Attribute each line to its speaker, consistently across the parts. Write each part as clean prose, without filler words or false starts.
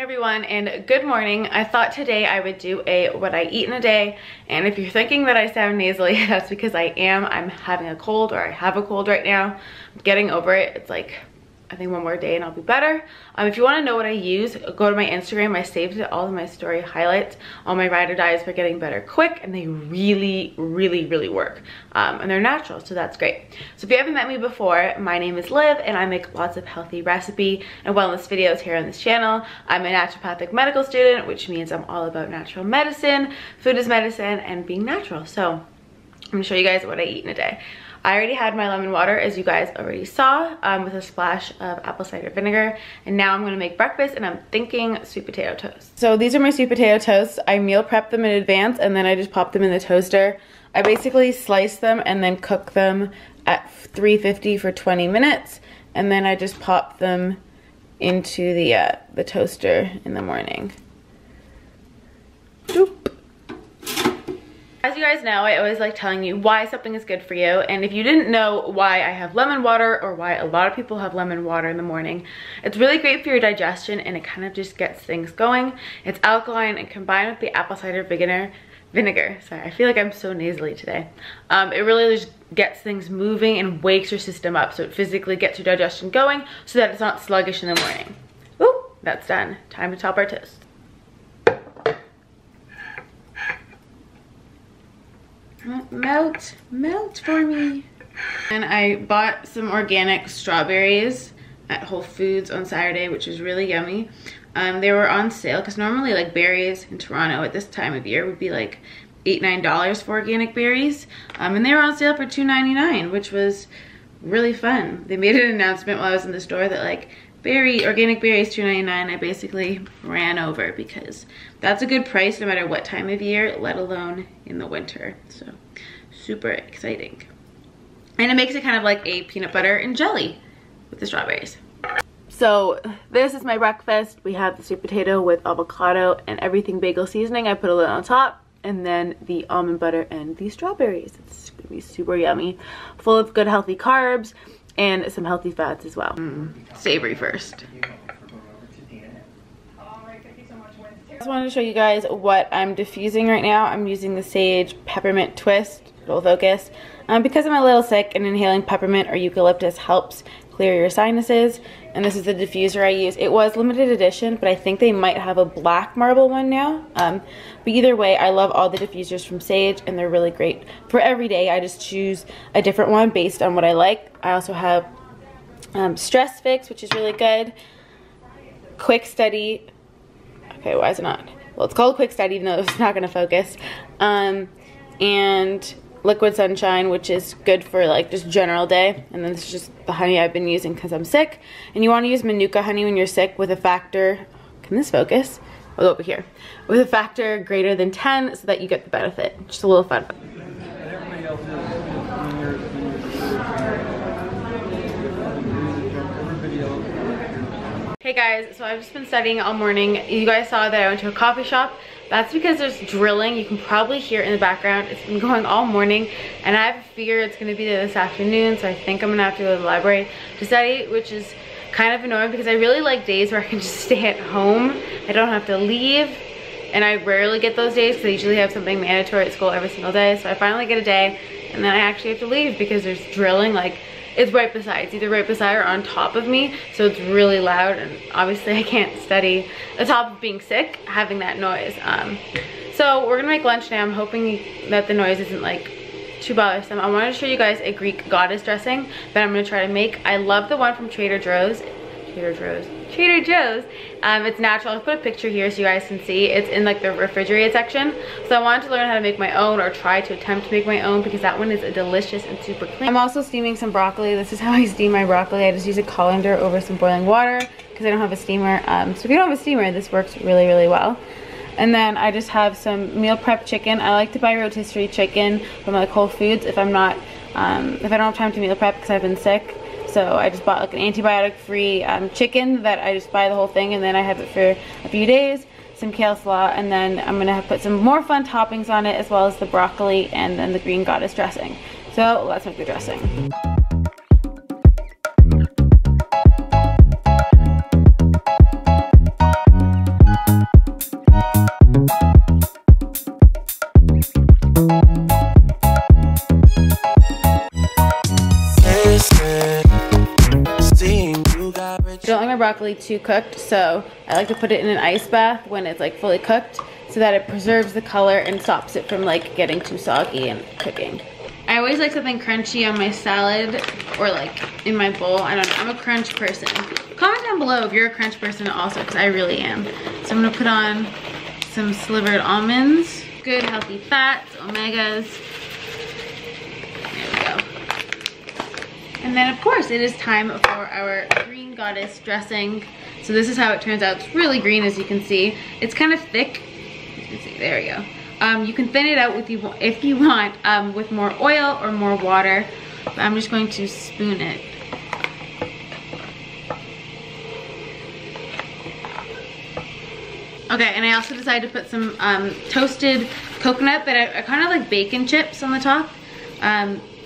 Speaker 1: Everyone, and good morning. I thought today I would do a what I eat in a day, and if you're thinking that I sound nasally, that's because I am. I'm having a cold, or I have a cold right now. I'm getting over it. It's like I think one more day and I'll be better. If you want to know what I use, go to my Instagram. I saved it all in my story highlights. All my ride or dies for getting better quick, and they really work. And they're natural, so that's great. So if you haven't met me before, my name is Liv, and I make lots of healthy recipe and wellness videos here on this channel. I'm a naturopathic medical student, which means I'm all about natural medicine, food is medicine, and being natural. So I'm gonna show you guys what I eat in a day. I already had my lemon water, as you guys already saw, with a splash of apple cider vinegar. And now I'm gonna make breakfast, and I'm thinking sweet potato toast. So these are my sweet potato toasts. I meal prep them in advance, and then I just pop them in the toaster. I basically slice them and then cook them at 350 for 20 minutes. And then I just pop them into the toaster in the morning. Doop. As you guys know, I always like telling you why something is good for you, and if you didn't know why I have lemon water, or why a lot of people have lemon water in the morning, it's really great for your digestion, and it kind of just gets things going. It's alkaline, and combined with the apple cider vinegar, sorry, I feel like I'm so nasally today. It really just gets things moving and wakes your system up, so it physically gets your digestion going so that it's not sluggish in the morning. Ooh, that's done. Time to top our toast. Melt for me. And I bought some organic strawberries at Whole Foods on Saturday, which is really yummy. They were on sale because normally like berries in Toronto at this time of year would be like $8–9 for organic berries, and they were on sale for $2.99, which was really fun. They made an announcement while I was in the store that like organic berries $2.99. I basically ran over because that's a good price no matter what time of year, let alone in the winter. So super exciting. And it makes it kind of like a peanut butter and jelly with the strawberries. So this is my breakfast. We have the sweet potato with avocado and everything bagel seasoning. I put a little on top, and then the almond butter and the strawberries. It's gonna be super yummy, full of good healthy carbs and some healthy fats as well. Savory first. I just wanted to show you guys what I'm diffusing right now. I'm using the Sage Peppermint Twist, it'll focus. Because I'm a little sick, and inhaling peppermint or eucalyptus helps clear your sinuses. And this is the diffuser I use. It was limited edition, but I think they might have a black marble one now. But either way, I love all the diffusers from Sage, and they're really great for every day. I just choose a different one based on what I like. I also have Stress Fix, which is really good. Quick Steady. Okay, why is it not? Well, it's called Quick Steady, even though it's not gonna focus. And Liquid Sunshine, which is good for like just general day. And then this is just the honey I've been using because I'm sick. And you want to use Manuka honey when you're sick with a factor, can this focus? Oh, over here. With a factor greater than 10 so that you get the benefit. Just a little fun. Hey guys, so I've just been studying all morning. You guys saw that I went to a coffee shop. That's because there's drilling. You can probably hear it in the background. It's been going all morning, and I have a fear it's gonna be there this afternoon, so I think I'm gonna have to go to the library to study, which is kind of annoying because I really like days where I can just stay at home. I don't have to leave, and I rarely get those days because I usually have something mandatory at school every single day. So I finally get a day, and then I actually have to leave because there's drilling. Like, it's right beside, it's either right beside or on top of me, so it's really loud, and obviously I can't study on top of being sick, having that noise. So we're gonna make lunch now. I'm hoping that the noise isn't like too bothersome. I wanted to show you guys a Greek goddess dressing that I'm gonna try to make. I love the one from Trader Joe's. It's natural. I'll put a picture here so you guys can see. It's in like the refrigerated section. So I wanted to learn how to make my own, or try to attempt to make my own, because that one is delicious and super clean. I'm also steaming some broccoli. This is how I steam my broccoli. I just use a colander over some boiling water because I don't have a steamer. So if you don't have a steamer, this works really well. And then I just have some meal prep chicken. I like to buy rotisserie chicken from like Whole Foods if I'm not, if I don't have time to meal prep because I've been sick. So I just bought like an antibiotic-free chicken that I just buy the whole thing, and then I have it for a few days. Some kale slaw, and then I'm gonna put some more fun toppings on it, as well as the broccoli and then the green goddess dressing. So let's make the dressing. don't like my broccoli too cooked, so I like to put it in an ice bath when it's like fully cooked so that it preserves the color and stops it from like getting too soggy and cooking. I always like something crunchy on my salad or like in my bowl. I don't know, I'm a crunch person. Comment down below if you're a crunch person also, because I really am. So I'm gonna put on some slivered almonds, good healthy fats, omegas. There we go. And then of course it is time for our green goddess dressing. So this is how it turns out. It's really green, as you can see. It's kind of thick. You can see, there we go. You can thin it out if you want with more oil or more water. But I'm just going to spoon it. Okay, and I also decided to put some toasted coconut, but I kind of like bacon chips on the top.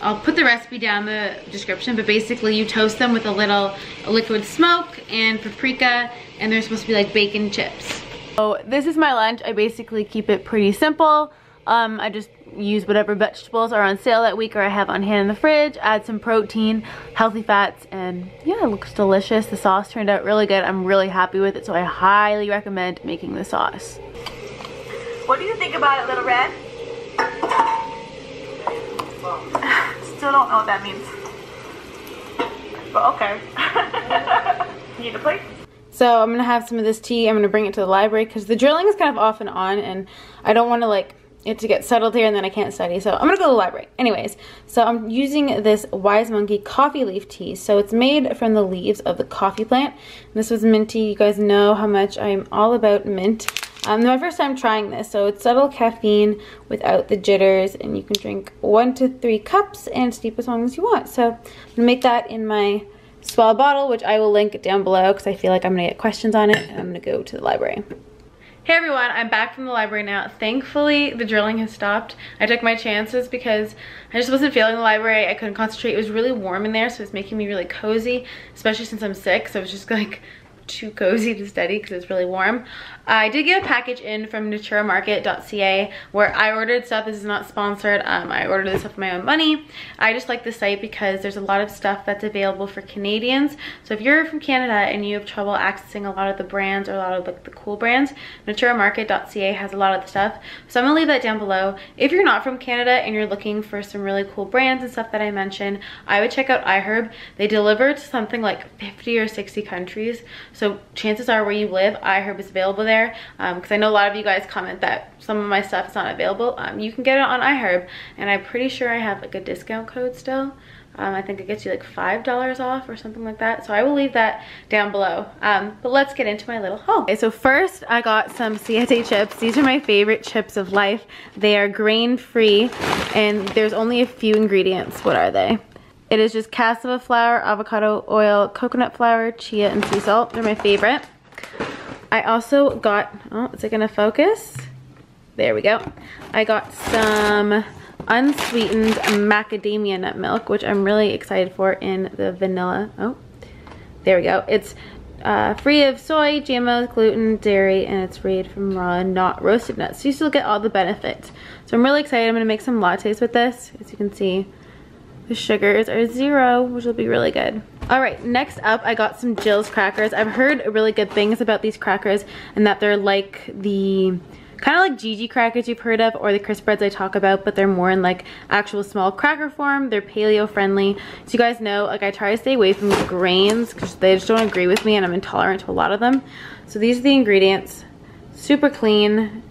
Speaker 1: I'll put the recipe down in the description, but basically you toast them with a little liquid smoke and paprika, and they're supposed to be like bacon chips. So this is my lunch. I basically keep it pretty simple. I just use whatever vegetables are on sale that week or I have on hand in the fridge, add some protein, healthy fats, and yeah, it looks delicious. The sauce turned out really good. I'm really happy with it, so I highly recommend making the sauce. What do you think about it, Little Red? Still don't know what that means, but okay. Need a plate? So I'm gonna have some of this tea. I'm gonna bring it to the library because the drilling is kind of off and on, and I don't want to like it to get settled here and then I can't study. So I'm gonna go to the library. Anyways, so I'm using this Wise Monkey coffee leaf tea. So it's made from the leaves of the coffee plant. This was minty. You guys know how much I'm all about mint. My first time trying this, so it's subtle caffeine without the jitters, and you can drink 1 to 3 cups and steep as long as you want. So I'm gonna make that in my swell bottle, which I will link down below because I feel like I'm gonna get questions on it, and I'm gonna go to the library. Hey everyone, I'm back from the library now. Thankfully, the drilling has stopped. I took my chances because I just wasn't feeling the library. I couldn't concentrate. It was really warm in there, so it's making me really cozy, especially since I'm sick, so it was just like too cozy to study because it's really warm. I did get a package in from Naturamarket.ca where I ordered stuff. This is not sponsored. I ordered this stuff with my own money. I just like the site because there's a lot of stuff that's available for Canadians. So if you're from Canada and you have trouble accessing a lot of the brands or a lot of like the cool brands, Naturamarket.ca has a lot of the stuff. So I'm gonna leave that down below. If you're not from Canada and you're looking for some really cool brands and stuff that I mentioned, I would check out iHerb. They deliver to something like 50 or 60 countries. So chances are where you live, iHerb is available there. Because I know a lot of you guys comment that some of my stuff is not available. You can get it on iHerb, and I'm pretty sure I have like a discount code still. I think it gets you like $5 off or something like that. So I will leave that down below. But let's get into my little haul. Okay, so first I got some Siete chips. These are my favorite chips of life. They are grain-free, and there's only a few ingredients. What are they? It is just cassava flour, avocado oil, coconut flour, chia, and sea salt. They're my favorite. I also got, oh, is it gonna focus? There we go. I got some unsweetened macadamia nut milk, which I'm really excited for in the vanilla. Oh, there we go. It's free of soy, GMOs, gluten, dairy, and it's made from raw, not roasted nuts. So you still get all the benefits. So I'm really excited. I'm gonna make some lattes with this. As you can see, the sugars are 0, which will be really good. All right, next up, I got some Jill's crackers. I've heard really good things about these crackers and that they're like the, kind of like Gigi crackers you've heard of, or the crisp breads I talk about, but they're more in like actual small cracker form. They're paleo friendly. So you guys know, like I try to stay away from the grains because they just don't agree with me and I'm intolerant to a lot of them. So these are the ingredients, super clean,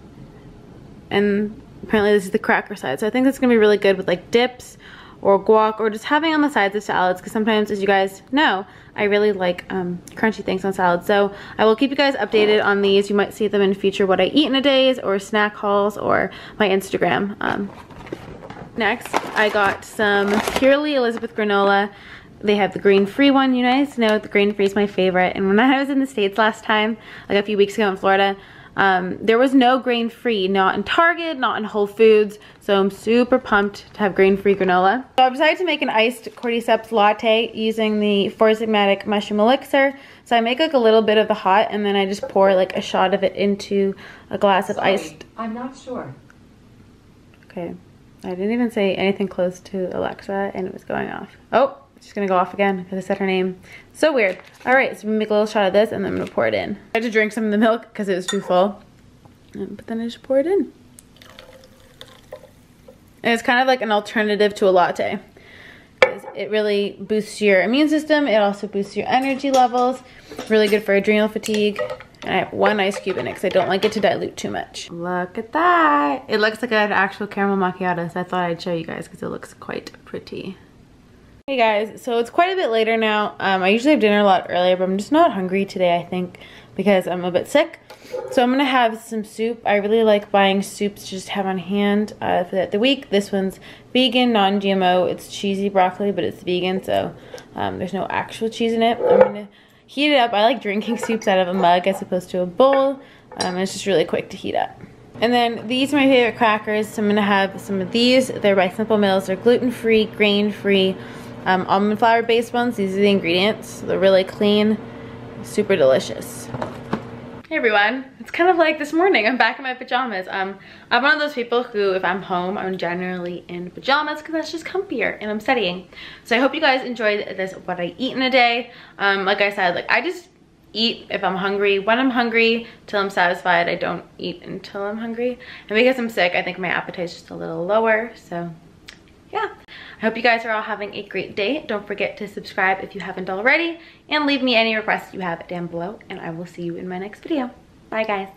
Speaker 1: and apparently this is the cracker side. So I think that's gonna be really good with like dips or guac, or just having on the sides of salads, because sometimes, as you guys know, I really like crunchy things on salads. So I will keep you guys updated on these. You might see them in future what I eat in a days, or snack hauls, or my Instagram. Next, I got some Purely Elizabeth granola. They have the grain-free one. You guys know the grain-free is my favorite. And when I was in the States last time, like a few weeks ago in Florida, there was no grain-free, not in Target, not in Whole Foods, so I'm super pumped to have grain-free granola. So I've decided to make an iced Cordyceps Latte using the Four Sigmatic mushroom elixir. So I make like a little bit of the hot, and then I just pour like a shot of it into a glass of iced.
Speaker 2: I'm not sure.
Speaker 1: Okay, I didn't even say anything close to Alexa, and it was going off. Oh, She's gonna go off again because I said her name. So weird. All right, so we make a little shot of this and then I'm gonna pour it in. I had to drink some of the milk because it was too full. But then I just pour it in. And it's kind of like an alternative to a latte. It really boosts your immune system. It also boosts your energy levels. Really good for adrenal fatigue. And I have 1 ice cube in it because I don't like it to dilute too much. Look at that. It looks like an actual caramel macchiato, so I thought I'd show you guys because it looks quite pretty. Hey guys, so it's quite a bit later now. I usually have dinner a lot earlier, but I'm just not hungry today, I think, because I'm a bit sick. So I'm gonna have some soup. I really like buying soups to just have on hand for the week. This one's vegan, non-GMO. It's cheesy broccoli, but it's vegan, so there's no actual cheese in it. I'm gonna heat it up. I like drinking soups out of a mug as opposed to a bowl. It's just really quick to heat up. And then these are my favorite crackers. So I'm gonna have some of these. They're by Simple Mills. They're gluten-free, grain-free, almond flour based ones. These are the ingredients. They're really clean, super delicious. Hey everyone, it's kind of like this morning. I'm back in my pajamas. I'm one of those people who, if I'm home, I'm generally in pajamas because that's just comfier and I'm studying. So I hope you guys enjoyed this what I eat in a day. Like I said, I just eat if I'm hungry, when I'm hungry, till I'm satisfied. I don't eat until I'm hungry. And because I'm sick, I think my appetite's just a little lower. So yeah, I hope you guys are all having a great day. Don't forget to subscribe if you haven't already, and leave me any requests you have down below, and I will see you in my next video. Bye guys.